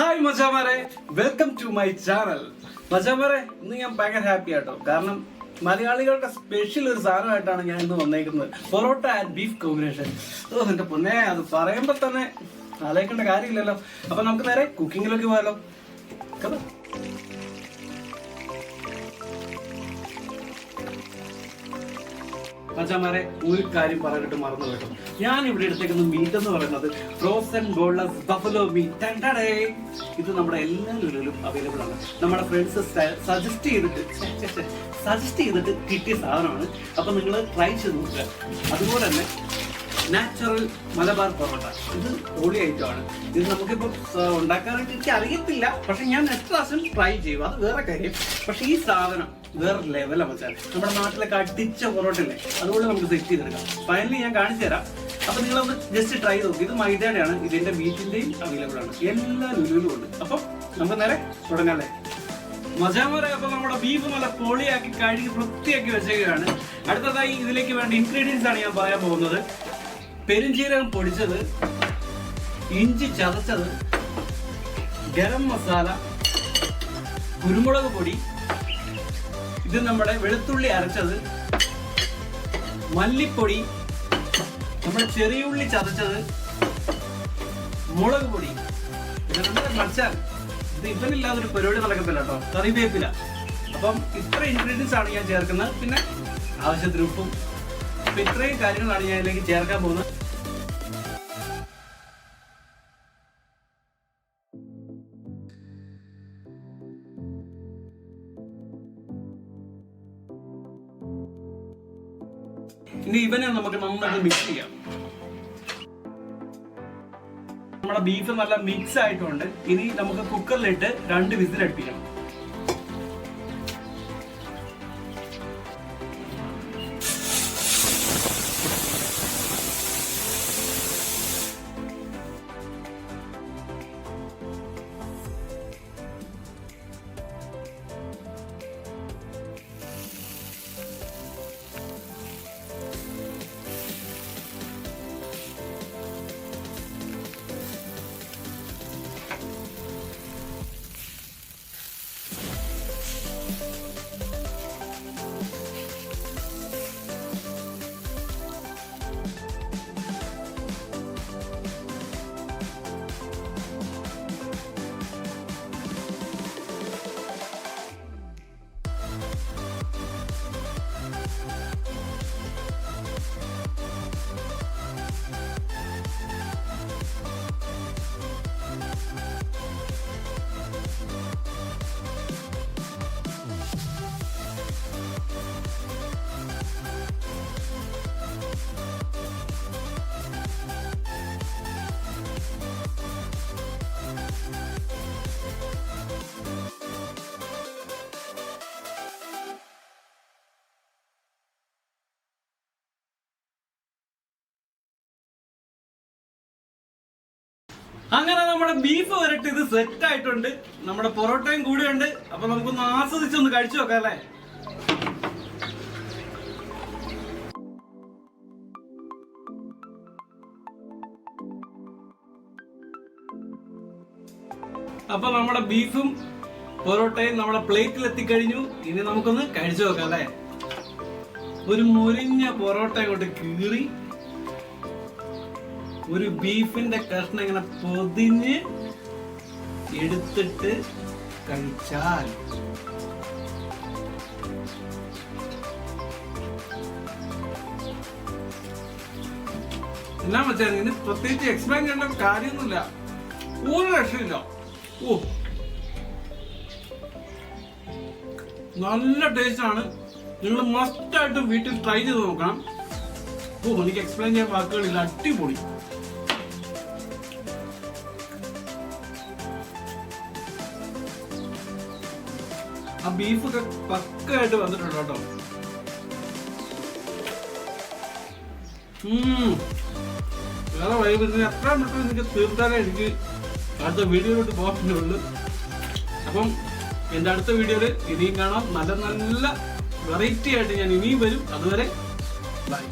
Hi മച്ചാമാരെ, welcome to my channel. മച്ചാമാരെ, ഇന്ന് ഞാൻ ഭയങ്കര ഹാപ്പി ആട്ടോ. കാരണം മലയാളികളുടെ സ്പെഷ്യൽ ഒരു സാധനമായിട്ടാണ് ഞാൻ ഇന്ന് വന്നേക്കുന്നത്. Parotta and beef combination. എന്റെ പൊന്നെ, അത് പറയുമ്പോ തന്നെ ആലോചിക്കേണ്ട കാര്യമില്ലല്ലോ. അപ്പൊ നമുക്ക് നേരെ കുക്കിങ്ങിലേക്ക് പോയാലോ. മച്ചാമാരെ, ഒരു കാര്യം പറയാനായിട്ട് മറന്നു കേട്ടോ. ഞാൻ ഇവിടെ എടുത്തേക്കുന്ന മീറ്റ് എന്ന് പറയുന്നത് ഫ്രോസൺ ബോൺലെസ് ബഫലോ മീറ്റ്. ഇത് നമ്മുടെ എല്ലാ ലുലുവിലും അവൈലബിൾ ആണ്. നമ്മുടെ ഫ്രണ്ട്സ് സജസ്റ്റ് ചെയ്തിട്ട് കിട്ടിയ സാധനമാണ്. അപ്പൊ നിങ്ങൾ ട്രൈ ചെയ്ത് നോക്കുക. അതുപോലെ തന്നെ നാച്ചുറൽ മലബാർ പൊറോട്ട, ഇത് പൊളി ഐറ്റമാണ്. ഇത് നമുക്കിപ്പോ ഉണ്ടാക്കാനായിട്ട് എനിക്ക് അറിയത്തില്ല, പക്ഷെ ഞാൻ നെക്സ്റ്റ് പ്രാവശ്യം ട്രൈ ചെയ്യും, അത് വേറെ കാര്യം. പക്ഷെ ഈ സാധനം വേറെ ലെവലാണ് വെച്ചാൽ നമ്മുടെ നാട്ടിലൊക്കെ അടിച്ച പൊറോട്ട ഇല്ലേ, അതുപോലെ നമുക്ക് സെറ്റ് ചെയ്തെടുക്കാം. ഫൈനലി ഞാൻ കാണിച്ചു തരാം. അപ്പൊ നിങ്ങളൊന്ന് ജസ്റ്റ് ട്രൈ നോക്കും. ഇത് മൈദയുടെയാണ്, ഇതിന്റെ മീറ്റിന്റെയും അവൈലബിൾ ആണ്, എല്ലാ ലുലുവിലും ഉണ്ട്. അപ്പൊ നമുക്ക് നേരെ തുടങ്ങാല്ലേ മജാമരെ. അപ്പൊ നമ്മുടെ ബീഫ് നല്ല പൊളിയാക്കി കഴുകി വൃത്തിയാക്കി വെച്ചേക്കുകയാണ്. അടുത്തതായി ഇതിലേക്ക് വേണ്ട ഇൻഗ്രീഡിയൻസ് ആണ് ഞാൻ പറയാൻ പോകുന്നത്. പെരുംജീരകം പൊടിച്ചത്, ഇഞ്ചി ചതച്ചത്, ഗരം മസാല, കുരുമുളക് പൊടി, ഇത് നമ്മുടെ വെളുത്തുള്ളി അരച്ചത്, മല്ലിപ്പൊടി, നമ്മുടെ ചെറിയ ഉള്ളി ചതച്ചത്, മുളക് പൊടി. ഇതെല്ലാം മച്ചാൽ ഇത് ഇവനില്ലാതൊരു പരിപാടി നടക്കത്തില്ല കേട്ടോ. കറിവേപ്പില. അപ്പം ഇത്ര ഇൻഗ്രീഡിയൻസ് ആണ് ഞാൻ ചേർക്കുന്നത്. പിന്നെ ആവശ്യത്തിന് ഉപ്പും. അപ്പൊ ഇത്രയും കാര്യങ്ങളാണ് ഞാൻ ഇതിലേക്ക് ചേർക്കാൻ പോകുന്നത്. ഇനി ഇവനെ നമുക്ക് നന്നായിട്ട് മിക്സ് ചെയ്യാം. നമ്മുടെ ബീഫ് നല്ല മിക്സ് ആയിട്ടുണ്ട്. ഇനി നമുക്ക് കുക്കറിലിട്ട് 2 വിസിൽ അടുപ്പിക്കണം. അങ്ങനെ നമ്മുടെ ബീഫ് വരട്ട് ഇത് സെറ്റ് ആയിട്ടുണ്ട്. നമ്മുടെ പൊറോട്ടയും കൂടെയുണ്ട്. അപ്പൊ നമുക്കൊന്ന് ആസ്വദിച്ചൊന്ന് കഴിച്ചു നോക്കാം അല്ലേ. അപ്പൊ നമ്മുടെ ബീഫും പൊറോട്ടയും നമ്മുടെ പ്ലേറ്റിൽ എത്തിക്കഴിഞ്ഞു. ഇനി നമുക്കൊന്ന് കഴിച്ചു നോക്കാം അല്ലേ. ഒരു മുരിഞ്ഞ പൊറോട്ട കൊണ്ട് കീറി ഒരു ബീഫിന്റെ കഷ്ണം ഇങ്ങനെ പൊതിഞ്ഞ് എടുത്തിട്ട് കഴിച്ചാൽ എന്നാ വെച്ചാൽ ഇതിന് പ്രത്യേകിച്ച് എക്സ്പ്ലെയിൻ ചെയ്യേണ്ട കാര്യമൊന്നുമില്ല. ഒരു രക്ഷയില്ല. ഓ, നല്ല ടേസ്റ്റ് ആണ്. നിങ്ങൾ മസ്റ്റായിട്ടും വീട്ടിൽ ട്രൈ ചെയ്ത് നോക്കണം. ഓ, എനിക്ക് എക്സ്പ്ലെയിൻ ചെയ്യാൻ വാക്കുകളില്ല. അടിപൊളി. ആ ബീഫൊക്കെ പക്കായിട്ട് വന്നിട്ടുണ്ട് കേട്ടോ. വേറെ വൈകുന്നേരം എത്ര പെട്ടെന്ന് എനിക്ക് തീർത്താലേ എനിക്ക് അടുത്ത വീഡിയോയിലോട്ട് പോകാനുള്ളൂ. അപ്പം എൻ്റെ അടുത്ത വീഡിയോയിൽ ഇനിയും കാണാം. നല്ല നല്ല വെറൈറ്റി ആയിട്ട് ഞാൻ ഇനിയും വരും. അതുവരെ ബൈ.